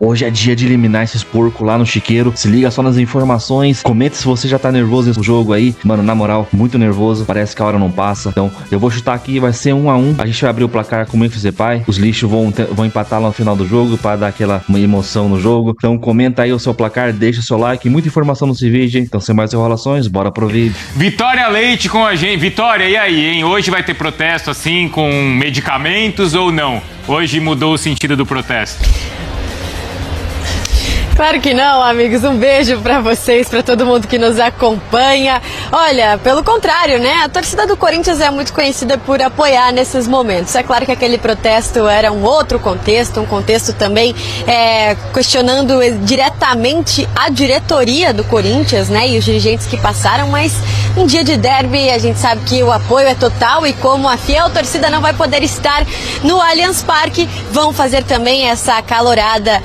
Hoje é dia de eliminar esses porcos lá no chiqueiro. Se liga só nas informações. Comenta se você já tá nervoso nesse jogo aí. Mano, na moral, muito nervoso. Parece que a hora não passa. Então, eu vou chutar aqui, vai ser 1-1. A gente vai abrir o placar com o Memphis Depay. Os lixos vão empatar lá no final do jogo pra dar aquela emoção no jogo. Então, comenta aí o seu placar, deixa o seu like. Muita informação nesse vídeo, hein? Então, sem mais enrolações, bora pro vídeo. Vitória Leite com a gente. Vitória, e aí, hein? Hoje vai ter protesto assim com medicamentos ou não? Hoje mudou o sentido do protesto. Claro que não, amigos. Um beijo pra vocês, pra todo mundo que nos acompanha. Olha, pelo contrário, né? A torcida do Corinthians é muito conhecida por apoiar nesses momentos. É claro que aquele protesto era um outro contexto, um contexto também questionando diretamente a diretoria do Corinthians, né? E os dirigentes que passaram, mas um dia de derby a gente sabe que o apoio é total e como a fiel torcida não vai poder estar no Allianz Parque, vão fazer também essa acalorada,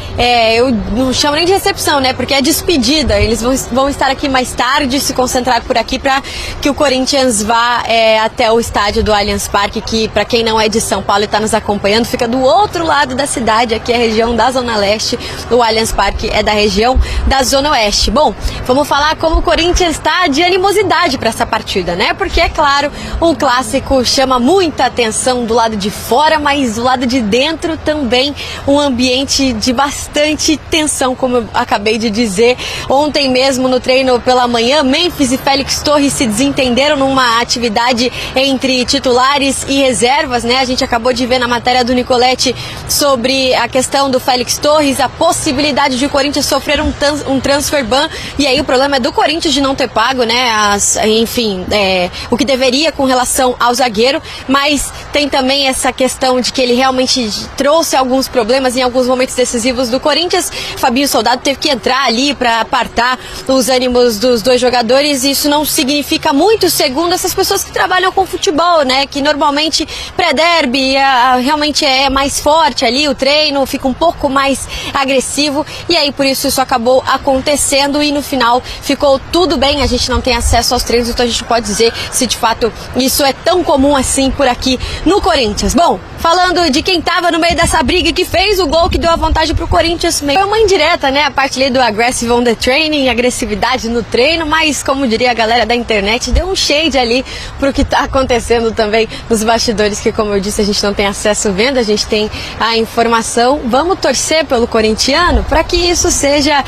eu não chamo nem de recepção, né? Porque é despedida. Eles vão estar aqui mais tarde, se concentrar por aqui para que o Corinthians vá até o estádio do Allianz Parque, que para quem não é de São Paulo e está nos acompanhando, fica do outro lado da cidade, aqui é a região da Zona Leste, o Allianz Parque é da região da Zona Oeste. Bom, vamos falar como o Corinthians está de animosidade para essa partida, né? Porque é claro, um clássico chama muita atenção do lado de fora, mas do lado de dentro também um ambiente de bastante tensão, como eu acabei de dizer. Ontem mesmo no treino pela manhã, Memphis e Félix Torres se desentenderam numa atividade entre titulares e reservas, né? A gente acabou de ver na matéria do Nicoletti sobre a questão do Félix Torres, a possibilidade de o Corinthians sofrer um transfer ban, e aí o problema é do Corinthians de não ter pago, né? O que deveria com relação ao zagueiro, mas tem também essa questão de que ele realmente trouxe alguns problemas em alguns momentos decisivos do Corinthians. Fabinho Soldado teve que entrar ali para apartar os ânimos dos dois jogadores, e isso não significa muito, segundo essas pessoas que trabalham com futebol, né? Que normalmente pré-derby realmente é mais forte ali, o treino fica um pouco mais agressivo, e aí por isso acabou acontecendo e no final ficou tudo bem. A gente não tem acesso aos treinos, então a gente pode dizer se de fato isso é tão comum assim por aqui no Corinthians. Bom, falando de quem estava no meio dessa briga e que fez o gol que deu a vantagem pro Corinthians, foi uma indireta, né? A parte ali do aggressive on the training, agressividade no treino, mas como diria a galera da internet, deu um shade ali pro que tá acontecendo também nos bastidores, que como eu disse, a gente não tem acesso vendo, a gente tem a informação. Vamos torcer pelo corintiano para que isso seja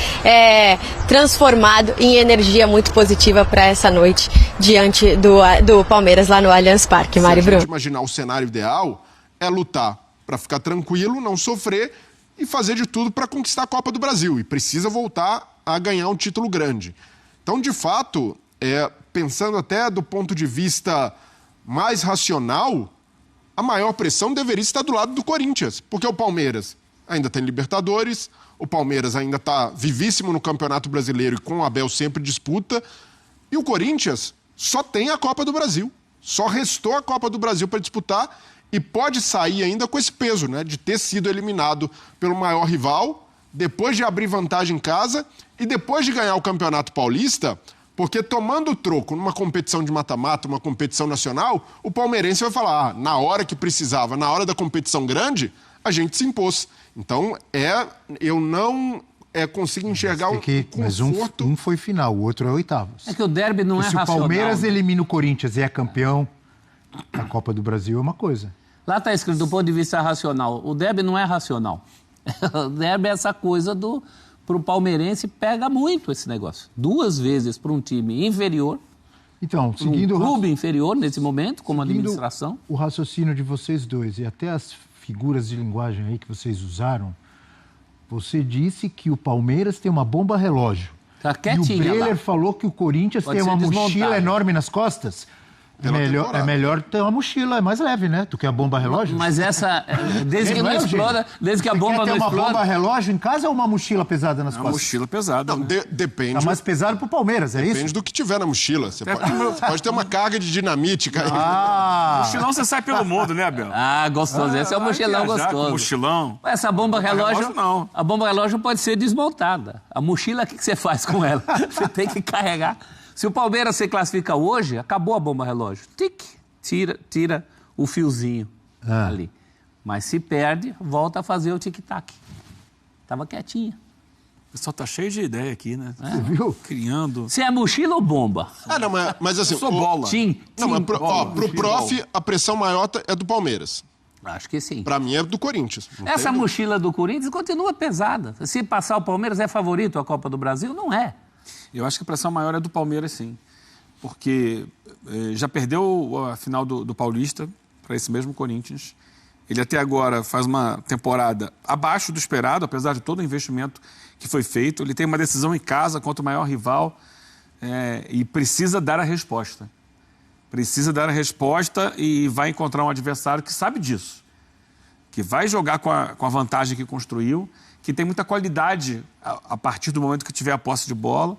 transformado em energia muito positiva para essa noite diante do Palmeiras lá no Allianz Parque. Mari Bruno. Se a gente imaginar o cenário ideal, é lutar para ficar tranquilo, não sofrer e fazer de tudo para conquistar a Copa do Brasil. E precisa voltar a ganhar um título grande. Então, de fato, pensando até do ponto de vista mais racional, a maior pressão deveria estar do lado do Corinthians, porque o Palmeiras ainda tem Libertadores, o Palmeiras ainda está vivíssimo no Campeonato Brasileiro e com o Abel sempre disputa, e o Corinthians só tem a Copa do Brasil, só restou a Copa do Brasil para disputar e pode sair ainda com esse peso, né, de ter sido eliminado pelo maior rival, depois de abrir vantagem em casa e depois de ganhar o Campeonato Paulista, porque tomando o troco numa competição de mata-mata, uma competição nacional, o palmeirense vai falar, na hora que precisava, na hora da competição grande, a gente se impôs. Então, eu não consigo enxergar um conforto... Mas um foi final, o outro é oitavos. É que o derby não é racional. Se o Palmeiras elimina o Corinthians e é campeão, a Copa do Brasil é uma coisa. Lá está escrito do ponto de vista racional. O derby não é racional. O derby é essa coisa para o palmeirense, pega muito esse negócio. 2 vezes para um time inferior, então, seguindo um clube inferior nesse momento, como administração. O raciocínio de vocês dois e até as figuras de linguagem aí que vocês usaram, você disse que o Palmeiras tem uma bomba relógio. Tá quietinho, e o Breler falou que o Corinthians tem uma mochila enorme nas costas. É melhor ter uma mochila, é mais leve, né? Do que a bomba relógio. Mas essa, desde que não explora, desde que a bomba não explora... Você quer ter uma bomba relógio em casa ou uma mochila pesada nas costas? Uma mochila pesada. Não, depende. Tá mais pesado pro Palmeiras, é isso? Depende do que tiver na mochila. Você pode ter uma carga de dinamite, cara. Mochilão você sai pelo mundo, né, Abel? Gostoso. Esse é o mochilão gostoso. Mochilão. Essa bomba relógio, não. A bomba relógio pode ser desmontada. A mochila, o que você faz com ela? Você tem que carregar. Se o Palmeiras se classifica hoje, acabou a bomba relógio. Tic! Tira o fiozinho ali. Mas se perde, volta a fazer o tic-tac. Estava quietinha. O pessoal tá cheio de ideia aqui, né? Você viu? Criando. Você é mochila ou bomba? Não, mas assim... Eu sou bola. Não, mas bola. pro prof, a pressão maior é do Palmeiras. Acho que sim. Pra mim é do Corinthians. Não Essa tem- mochila do Corinthians continua pesada. Se passar o Palmeiras, é favorito à Copa do Brasil? Não é. Eu acho que a pressão maior é do Palmeiras, sim. Porque já perdeu a final do Paulista para esse mesmo Corinthians. Ele até agora faz uma temporada abaixo do esperado, apesar de todo o investimento que foi feito. Ele tem uma decisão em casa contra o maior rival e precisa dar a resposta. Precisa dar a resposta e vai encontrar um adversário que sabe disso. Que vai jogar com a vantagem que construiu, que tem muita qualidade a partir do momento que tiver a posse de bola.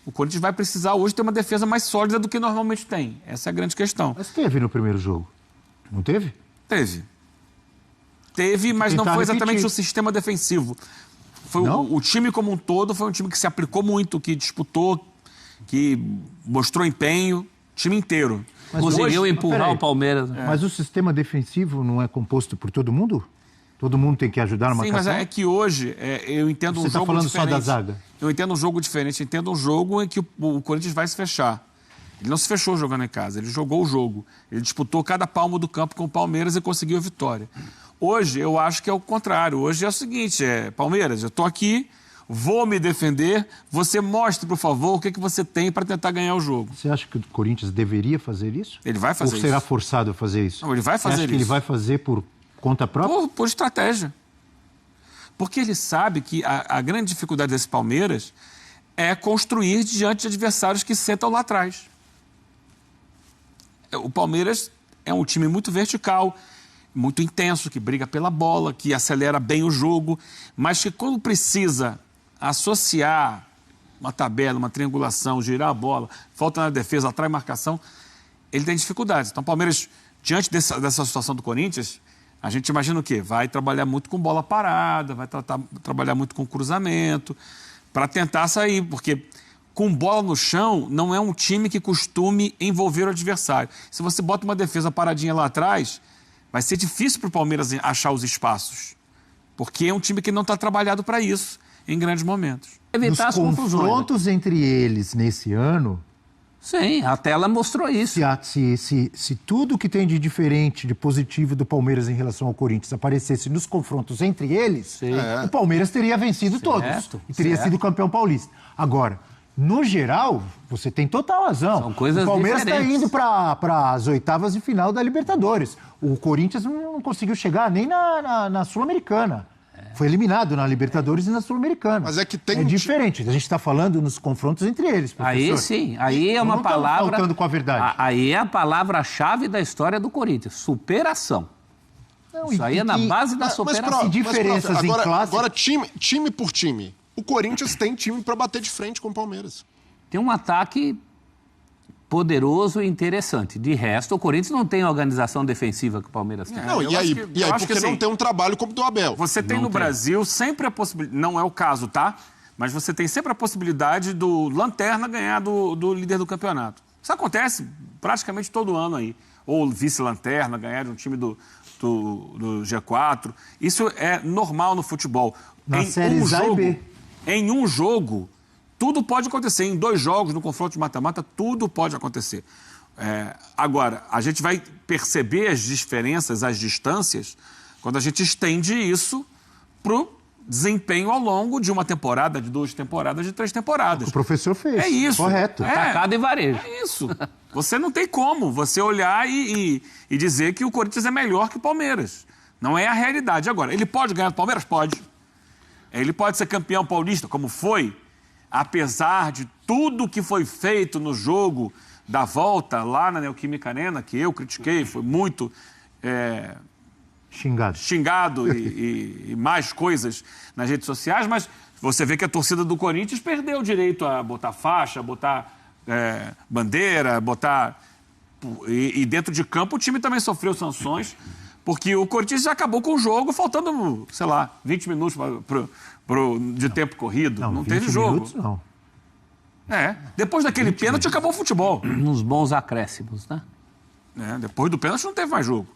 O Corinthians vai precisar hoje ter uma defesa mais sólida do que normalmente tem. Essa é a grande questão. Mas teve no primeiro jogo. Não teve? Teve, mas não Tentar foi exatamente repetir. o sistema defensivo. Foi Não? o time como um todo foi um time que se aplicou muito, que disputou, que mostrou empenho, time inteiro. Mas Conseguiu hoje- empurrar peraí. o Palmeiras. Mas o sistema defensivo não é composto por todo mundo? Todo mundo tem que ajudar na Sim, marcação? mas é que hoje eu entendo Você um tá jogo falando só diferente. da zaga? Eu entendo um jogo diferente. Entendo um jogo em que o Corinthians vai se fechar. Ele não se fechou jogando em casa, ele jogou o jogo. Ele disputou cada palmo do campo com o Palmeiras e conseguiu a vitória. Hoje, eu acho que é o contrário. Hoje é o seguinte, Palmeiras, eu estou aqui, vou me defender, você mostre, por favor, o que você tem para tentar ganhar o jogo. Você acha que o Corinthians deveria fazer isso? Ele vai fazer Ou será isso. forçado a fazer isso? Não, ele vai Você fazer acha que ele isso. vai fazer por conta própria? Por estratégia. Porque ele sabe que a grande dificuldade desse Palmeiras é construir diante de adversários que sentam lá atrás. O Palmeiras é um time muito vertical, muito intenso, que briga pela bola, que acelera bem o jogo, mas que quando precisa associar uma tabela, uma triangulação, girar a bola, falta na defesa, atrai marcação, ele tem dificuldades. Então o Palmeiras, diante dessa situação do Corinthians, a gente imagina o quê? Vai trabalhar muito com bola parada, vai trabalhar muito com cruzamento, para tentar sair, porque com bola no chão não é um time que costume envolver o adversário. Se você bota uma defesa paradinha lá atrás, vai ser difícil para o Palmeiras achar os espaços, porque é um time que não está trabalhado para isso em grandes momentos. Nos Evitar as confusões. confrontos entre eles nesse ano, Sim, a tela mostrou isso. se tudo que tem de diferente, de positivo do Palmeiras em relação ao Corinthians aparecesse nos confrontos entre eles, o Palmeiras teria vencido todos e teria sido campeão paulista. Agora, no geral, você tem total razão. São coisas o Palmeiras está diferentes. indo para as oitavas de final da Libertadores. O Corinthians não conseguiu chegar nem na Sul-Americana. Foi eliminado na Libertadores e na Sul-Americana. Mas é que tem É um diferente. A gente está falando nos confrontos entre eles, professor. Aí sim, aí é uma Não estamos palavra... faltando com a verdade. Aí é a palavra-chave da história do Corinthians, superação. Não, Isso aí é na base da superação. prof, diferenças em classe- Agora time por time. O Corinthians tem time para bater de frente com o Palmeiras. Tem um ataque poderoso e interessante. De resto, o Corinthians não tem a organização defensiva que o Palmeiras tem. Não, eu e aí, acho que- e aí eu acho porque que não assim, tem um trabalho como o do Abel. Você tem Não no tem. Brasil sempre a possibilidade, não é o caso, tá? Mas você tem sempre a possibilidade do Lanterna ganhar do líder do campeonato. Isso acontece praticamente todo ano aí. Ou vice-Lanterna ganhar de um time do G4. Isso é normal no futebol. Na séries A e B. Em um jogo, tudo pode acontecer. Em 2 jogos, no confronto de mata-mata, tudo pode acontecer. Agora, a gente vai perceber as diferenças, as distâncias, quando a gente estende isso para o desempenho ao longo de uma temporada, de 2 temporadas, de 3 temporadas. O professor fez. É isso. Correto. Atacado e varejo. É isso. Você não tem como você olhar e dizer que o Corinthians é melhor que o Palmeiras. Não é a realidade. Agora, ele pode ganhar do Palmeiras? Pode. Ele pode ser campeão paulista, como foi, apesar de tudo que foi feito no jogo da volta lá na Neoquímica Arena, que eu critiquei, foi muito Xingado. xingado e mais coisas nas redes sociais, mas você vê que a torcida do Corinthians perdeu o direito a botar faixa, botar bandeira, botar... E dentro de campo o time também sofreu sanções, porque o Corinthians já acabou com o jogo faltando, sei lá, 20 minutos de tempo corrido. Não 20 teve jogo. minutos, não. Depois daquele pênalti acabou o futebol. Nos bons acréscimos, né? Depois do pênalti não teve mais jogo.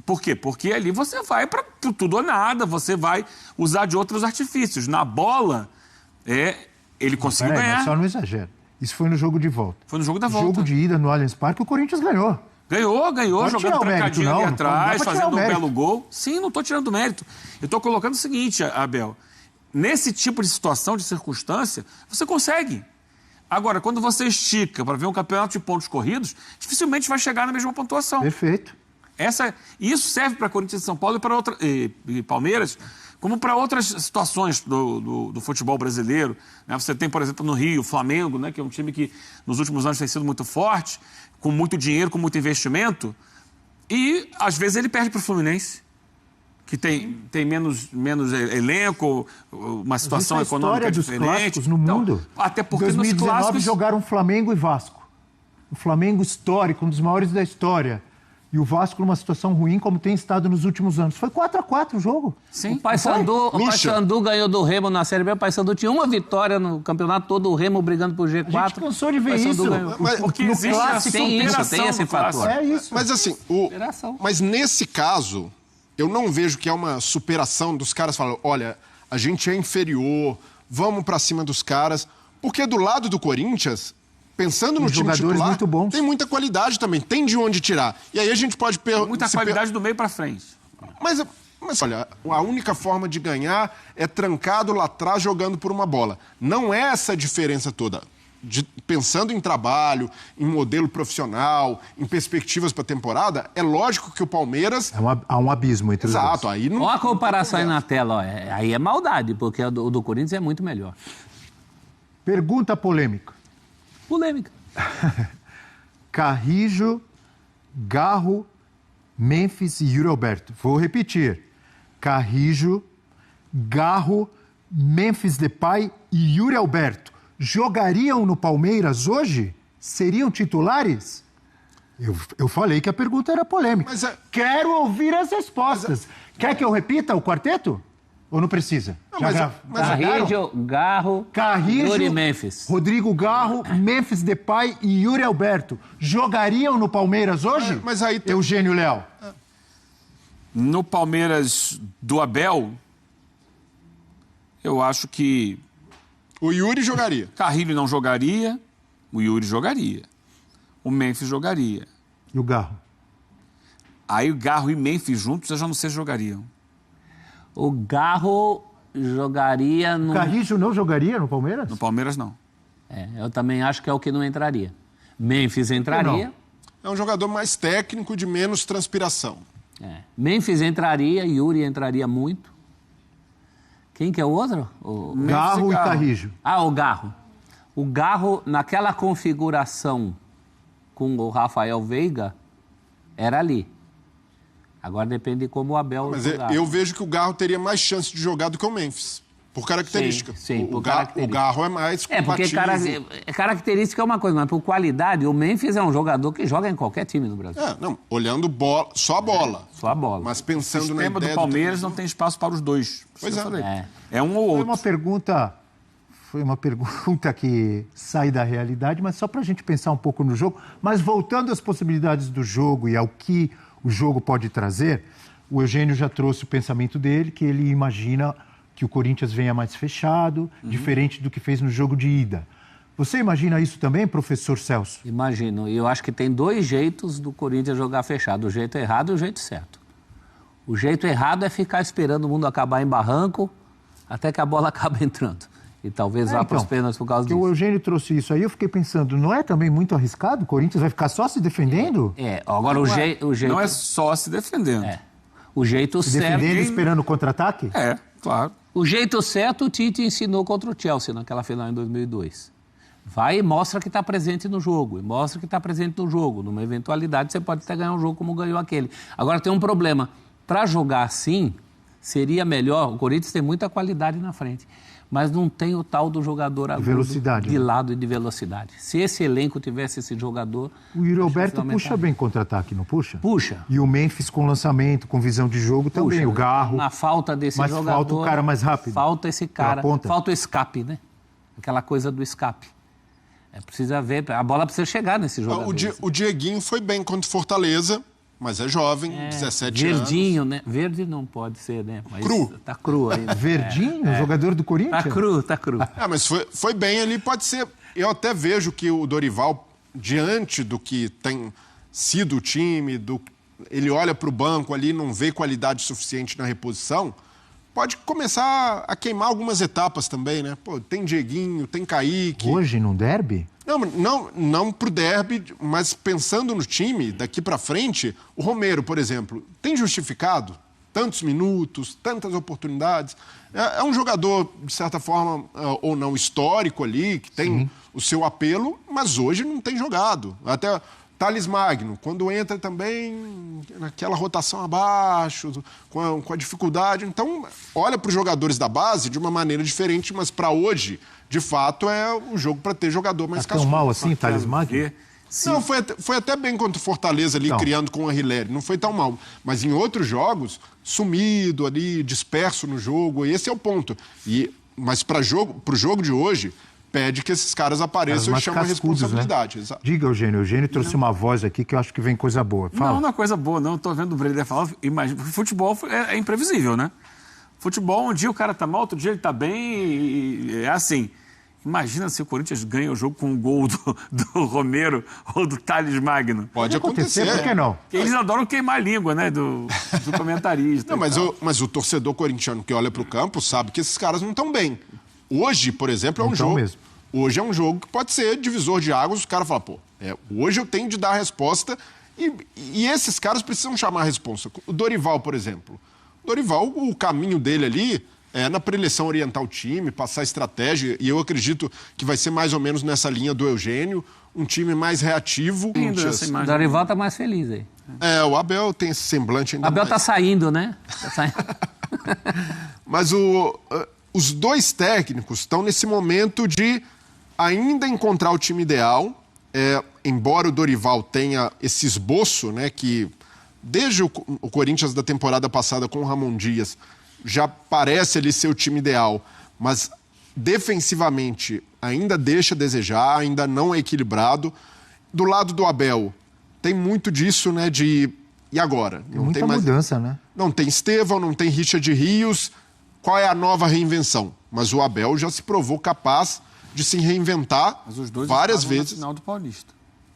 Por quê? Porque ali você vai para tudo ou nada, você vai usar de outros artifícios. Na bola, ele conseguiu ganhar. Mas só não exagera. Isso foi no jogo de volta. Foi no jogo da No volta. jogo de ida no Allianz Parque, o Corinthians ganhou. Ganhou, jogando trancadinho ali atrás, fazendo um belo gol. Sim, não estou tirando mérito. Eu estou colocando o seguinte, Abel. Nesse tipo de situação, de circunstância, você consegue. Agora, quando você estica para ver um campeonato de pontos corridos, dificilmente vai chegar na mesma pontuação. Perfeito. Isso serve para Corinthians e São Paulo e Palmeiras, como para outras situações do futebol brasileiro. Né? Você tem, por exemplo, no Rio, o Flamengo, né, que é um time que nos últimos anos tem sido muito forte, com muito dinheiro, com muito investimento, e às vezes ele perde para o Fluminense, que tem menos elenco, uma situação econômica diferente. História dos clássicos no mundo. Então, até porque 2019 nos clássicos jogaram Flamengo e Vasco. O Flamengo histórico, um dos maiores da história. E o Vasco numa situação ruim, como tem estado nos últimos anos. Foi 4-4 o jogo. Sim. O Paysandu ganhou do Remo na Série B. O Paysandu tinha uma vitória no campeonato todo, o Remo brigando por G4. A gente cansou de ver isso. Porque no existe clássico tem esse fator. É isso. Mas assim, mas nesse caso, eu não vejo que é uma superação dos caras falando, olha, a gente é inferior, vamos pra cima dos caras. Porque do lado do Corinthians, pensando no time titular, muito bons. Tem muita qualidade também, tem de onde tirar. E aí a gente pode... Muita qualidade do meio pra frente. Mas olha, a única forma de ganhar é trancado lá atrás jogando por uma bola. Não é essa a diferença toda. Pensando em trabalho, em modelo profissional, em perspectivas para a temporada, é lógico que o Palmeiras... Há um abismo entre os dois. Exato, aí não... Olha a comparação aí na tela, aí é maldade, porque o do Corinthians é muito melhor. Pergunta polêmica. Polêmica. Carrijo, Garro, Memphis e Yuri Alberto. Vou repetir. Carrijo, Garro, Memphis Depay e Yuri Alberto jogariam no Palmeiras hoje? Seriam titulares? Eu falei que a pergunta era polêmica. Quero ouvir as respostas. Quer que eu repita o quarteto? Ou não precisa? Carrijo, Garro, Yuri Memphis. Rodrigo Garro, Memphis Depay e Yuri Alberto jogariam no Palmeiras hoje? Mas aí Eugênio Leal. No Palmeiras do Abel, eu acho que... O Yuri jogaria. Carrilho não jogaria, o Yuri jogaria. O Memphis jogaria. E o Garro? Aí o Garro e Memphis juntos, eu já não sei se jogariam. O Garro jogaria no... Carrijo não jogaria no Palmeiras? No Palmeiras, não. Eu também acho que é o que não entraria. Memphis entraria. É um jogador mais técnico, de menos transpiração. Memphis entraria, Yuri entraria muito. Quem que é o outro? O Garro e Carrijo. O Garro. O Garro, naquela configuração com o Rafael Veiga, era ali. Agora depende de como o Abel... Mas eu vejo que o Garro teria mais chance de jogar do que o Memphis. Por característica. Sim, o Garro é mais compatível. Porque característica é uma coisa, mas por qualidade, o Memphis é um jogador que joga em qualquer time do Brasil. Olhando só a bola. Só a bola. Mas pensando na ideia... O sistema do Palmeiras não tem espaço para os dois. Pois é. É um ou outro. Foi uma pergunta que sai da realidade, mas só para a gente pensar um pouco no jogo. Mas voltando às possibilidades do jogo e ao que o jogo pode trazer, o Eugênio já trouxe o pensamento dele, que ele imagina que o Corinthians venha mais fechado, diferente do que fez no jogo de ida. Você imagina isso também, professor Celso? Imagino. E eu acho que tem dois jeitos do Corinthians jogar fechado. O jeito errado e o jeito certo. O jeito errado é ficar esperando o mundo acabar em barranco até que a bola acabe entrando. E talvez vá para os pênaltis por causa disso. O Eugênio trouxe isso aí, eu fiquei pensando, não é também muito arriscado? O Corinthians vai ficar só se defendendo? Agora o jeito... Não é só se defendendo. O jeito se certo... defendendo esperando o contra-ataque? Claro. O jeito certo o Tite ensinou contra o Chelsea naquela final em 2002. Vai e mostra que está presente no jogo. Numa eventualidade, você pode até ganhar um jogo como ganhou aquele. Agora tem um problema. Para jogar assim, seria melhor... O Corinthians tem muita qualidade na frente. Mas não tem o tal do jogador agudo de lado e de velocidade. Se esse elenco tivesse esse jogador... O Yuri Alberto puxa bem contra-ataque, não puxa? Puxa. E o Memphis com lançamento, com visão de jogo também. Puxa. O Garro... Na falta desse jogador... Mas falta o cara mais rápido. Falta esse cara. Falta o escape, né? Aquela coisa do escape. Precisa ver... A bola precisa chegar nesse jogador. O Dieguinho foi bem contra o Fortaleza, mas é jovem, 17 anos. Verdinho, né? Verde não pode ser, né? Mas cru. Tá cru ainda. Verdinho, jogador do Corinthians? Tá cru. Mas foi bem ali, pode ser. Eu até vejo que o Dorival, diante do que tem sido o time, ele olha para o banco ali, não vê qualidade suficiente na reposição, pode começar a queimar algumas etapas também, né? Pô, tem Dieguinho, tem Kaique. Hoje, num derby? Não pro derby, mas pensando no time, daqui para frente, o Romero, por exemplo, tem justificado tantos minutos, tantas oportunidades. É um jogador, de certa forma, ou não, histórico ali, que tem o seu apelo, mas hoje não tem jogado. Até Thales Magno, quando entra também naquela rotação abaixo, com a dificuldade. Então, olha para os jogadores da base de uma maneira diferente, mas para hoje, de fato, é um jogo para ter jogador mais cascudo. Tão mal assim, Thales Magno? Não, foi até bem contra o Fortaleza ali, criando com o Aguilera. Não foi tão mal. Mas em outros jogos, sumido ali, disperso no jogo. Esse é o ponto. Mas para o jogo de hoje, pede que esses caras apareçam e chamem a responsabilidade. Né? Diga, Eugênio. Eugênio trouxe uma voz aqui que eu acho que vem coisa boa. Fala. Não é coisa boa, não. Estou vendo o Breler falar. Imagina, futebol é imprevisível, né? Futebol, um dia o cara tá mal, outro dia ele tá bem. É assim. Imagina se o Corinthians ganha o jogo com um gol do Romero ou do Thales Magno. Pode acontecer. Por que não? Porque eles adoram queimar a língua, né, do comentarista. Não, mas o torcedor corintiano que olha para o campo sabe que esses caras não estão bem. Hoje, por exemplo, é um jogo. Mesmo. Hoje é um jogo que pode ser divisor de águas. Os caras falam, hoje eu tenho de dar a resposta. E esses caras precisam chamar a resposta. O Dorival, por exemplo. O caminho dele ali é na preleção orientar o time, passar estratégia, e eu acredito que vai ser mais ou menos nessa linha do Eugênio, um time mais reativo. O Dorival tá mais feliz aí. O Abel tem esse semblante ainda Abel mais. Tá saindo, né? Tá saindo. Mas os dois técnicos estão nesse momento de ainda encontrar o time ideal, embora o Dorival tenha esse esboço, né, que desde o Corinthians da temporada passada com o Ramon Dias já parece ali ser o time ideal, mas defensivamente ainda deixa a desejar, ainda não é equilibrado. Do lado do Abel, tem muito disso, né, e agora? Não tem mais mudança, né? Não tem Estevão, não tem Richard Rios. Qual é a nova reinvenção? Mas o Abel já se provou capaz de se reinventar várias vezes. No final do Paulista.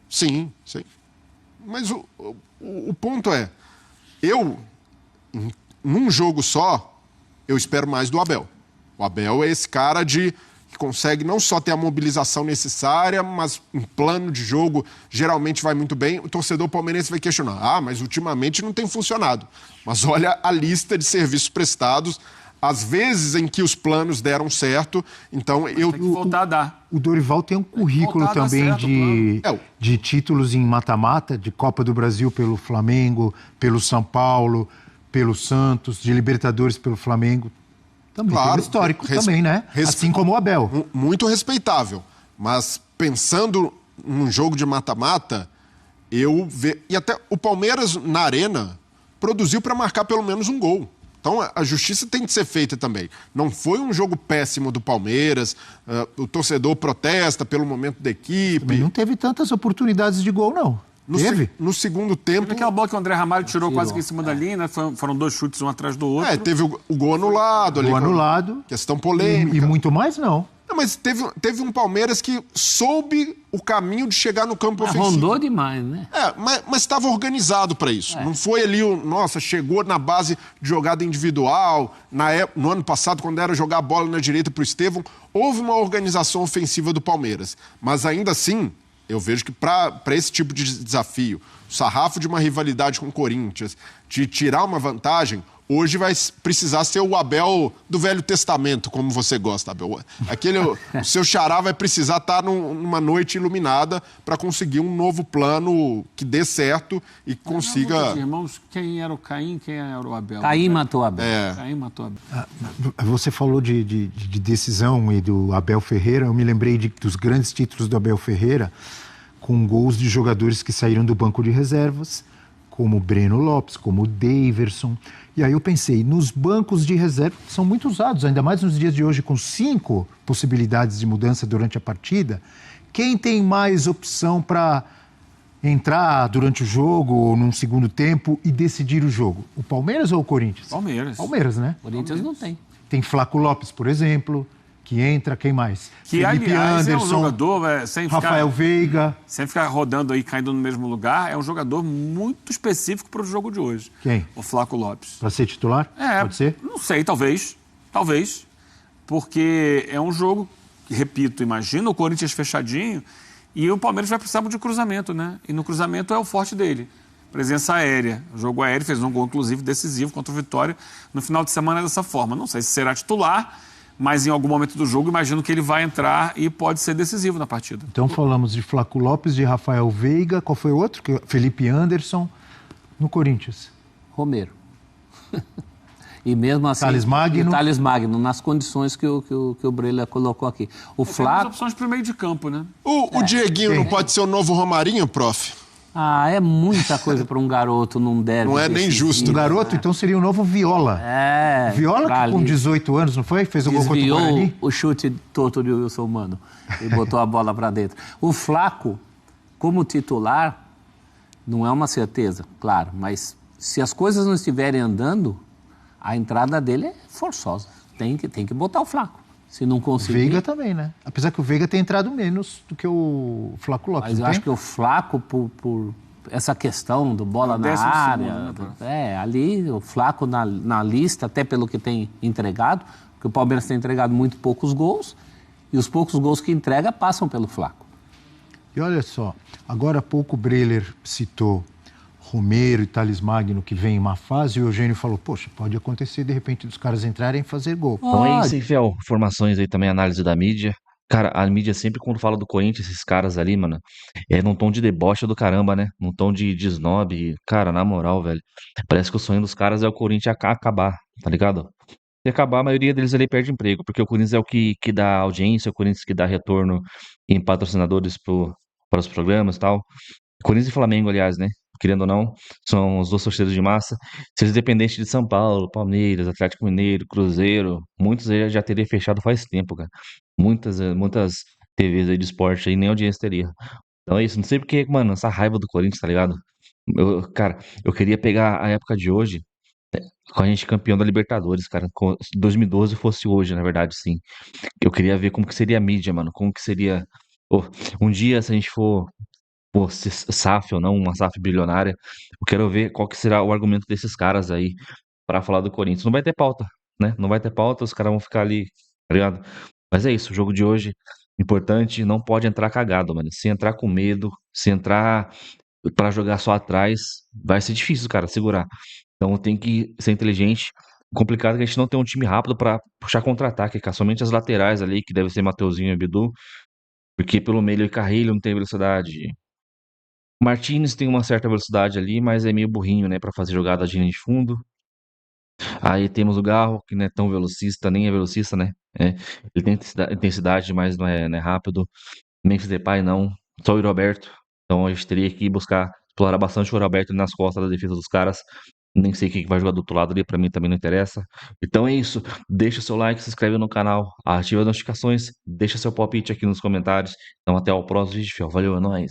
Sim. Mas o ponto é, num jogo só, eu espero mais do Abel. O Abel é esse cara que consegue não só ter a mobilização necessária, mas um plano de jogo geralmente vai muito bem. O torcedor palmeirense vai questionar, mas ultimamente não tem funcionado. Mas olha a lista de serviços prestados, às vezes em que os planos deram certo, então tem que voltar a dar. O Dorival tem um currículo também de títulos em mata-mata, de Copa do Brasil pelo Flamengo, pelo São Paulo, pelo Santos, de Libertadores pelo Flamengo. Também tem um histórico também, né? Assim como o Abel. Muito respeitável. Mas pensando num jogo de mata-mata, e até o Palmeiras na Arena produziu para marcar pelo menos um gol. Então, a justiça tem de ser feita também. Não foi um jogo péssimo do Palmeiras, o torcedor protesta pelo momento da equipe. Também não teve tantas oportunidades de gol, não. Teve? No segundo tempo... Teve aquela bola que o André Ramalho tirou quase que em cima da linha, né? Foram dois chutes um atrás do outro. Teve o gol anulado. Gol anulado. Questão polêmica. E muito mais, não. Não, mas teve um Palmeiras que soube o caminho de chegar no campo ofensivo. Rondou demais, né? Mas estava organizado para isso. Não foi ali chegou na base de jogada individual. No ano passado, quando era jogar a bola na direita para o Estevão, houve uma organização ofensiva do Palmeiras. Mas ainda assim, eu vejo que para esse tipo de desafio, o sarrafo de uma rivalidade com o Corinthians, de tirar uma vantagem, hoje vai precisar ser o Abel do Velho Testamento, como você gosta, Abel. O seu xará vai precisar estar numa noite iluminada para conseguir um novo plano que dê certo e consiga... Irmãos, quem era o Caim, quem era o Abel? Caim matou o Abel. Caim matou o Abel. Você falou de decisão e do Abel Ferreira. Eu me lembrei dos grandes títulos do Abel Ferreira com gols de jogadores que saíram do banco de reservas, como o Breno Lopes, como o Daverson. E aí eu pensei, nos bancos de reserva, que são muito usados, ainda mais nos dias de hoje, com 5 possibilidades de mudança durante a partida, quem tem mais opção para entrar durante o jogo ou num segundo tempo e decidir o jogo? O Palmeiras ou o Corinthians? Palmeiras. Palmeiras, né? Corinthians não tem. Tem Flaco Lopes, por exemplo, que entra, quem mais? Que, aliás, é um jogador Rafael Veiga. Sem ficar rodando aí, caindo no mesmo lugar, é um jogador muito específico para o jogo de hoje. Quem? O Flaco Lopes. Para ser titular? Pode ser? Não sei, talvez. Talvez. Porque é um jogo, que, repito, imagina o Corinthians fechadinho e o Palmeiras vai precisar de cruzamento, né? E no cruzamento é o forte dele. Presença aérea. O jogo aéreo fez um gol, inclusive, decisivo contra o Vitória no final de semana dessa forma. Não sei se será titular, mas em algum momento do jogo imagino que ele vai entrar e pode ser decisivo na partida. Então falamos de Flaco Lopes, de Rafael Veiga, qual foi o outro? Felipe Anderson, no Corinthians. Romero. E mesmo assim... Thales Magno, nas condições que o Breila colocou aqui. O Flaco... Temos opções para o meio de campo, né? O Dieguinho não pode ser o novo Romarinho, prof? É muita coisa para um garoto num derby. Não é nem justo. Um garoto, então seria o novo Viola. Viola que com 18 anos, não foi? Fez o gol contra o Guarani. O chute torto de Wilson Mano e botou a bola para dentro. O Flaco, como titular, não é uma certeza, claro, mas se as coisas não estiverem andando, a entrada dele é forçosa. Tem que botar o Flaco. Se não conseguir... Veiga também, né? Apesar que o Veiga tem entrado menos do que o Flaco Lopes. Mas eu acho que o Flaco, por essa questão do bola na área... ali o Flaco na lista, até pelo que tem entregado, porque o Palmeiras tem entregado muito poucos gols, e os poucos gols que entrega passam pelo Flaco. E olha só, agora há pouco o Breler citou Romero e Thales Magno, que vem em má fase, e o Eugênio falou, poxa, pode acontecer de repente dos caras entrarem e fazer gol. Então é isso aí, Fiel. Informações aí também, análise da mídia. Cara, a mídia sempre quando fala do Corinthians, esses caras ali, mano, é num tom de deboche do caramba, né? Num tom de snob. Cara, na moral, velho, parece que o sonho dos caras é o Corinthians acabar, tá ligado? Se acabar, a maioria deles ali perde emprego, porque o Corinthians é o que dá audiência, o Corinthians que dá retorno em patrocinadores para os programas e tal. Corinthians e Flamengo, aliás, né? Querendo ou não, são os dois torcedores de massa. Se eles dependessem de São Paulo, Palmeiras, Atlético Mineiro, Cruzeiro, muitos aí já teriam fechado faz tempo, cara. Muitas TVs aí de esporte aí nem audiência teria. Então é isso, não sei porque, mano, essa raiva do Corinthians, tá ligado? Cara, eu queria pegar a época de hoje, com a gente campeão da Libertadores, cara. 2012 fosse hoje, na verdade, sim. Eu queria ver como que seria a mídia, mano. Como que seria. Pô, um dia, se a gente for se SAF ou não, uma SAF bilionária, eu quero ver qual que será o argumento desses caras aí pra falar do Corinthians. Não vai ter pauta, né? Não vai ter pauta, os caras vão ficar ali, tá ligado? Mas é isso, o jogo de hoje, importante, não pode entrar cagado, mano. Se entrar com medo, se entrar pra jogar só atrás, vai ser difícil, cara, segurar. Então tem que ser inteligente. O complicado é que a gente não tem um time rápido pra puxar contra-ataque, cara. Somente as laterais ali, que deve ser Mateuzinho e Bidu, porque pelo meio ele Carrilho não tem velocidade. Martínez tem uma certa velocidade ali, mas é meio burrinho, né, pra fazer jogada de linha de fundo. Aí temos o Garro, que não é tão velocista, nem é velocista, né? Ele tem intensidade, mas não é rápido. Memphis Depay não, só o Yuri Alberto. Então a gente teria que buscar explorar bastante o Yuri Alberto nas costas da defesa dos caras. Nem sei quem que vai jogar do outro lado ali, pra mim também não interessa. Então é isso, deixa seu like, se inscreve no canal, ativa as notificações, deixa seu palpite aqui nos comentários. Então até o próximo vídeo, fiel. Valeu, é nóis.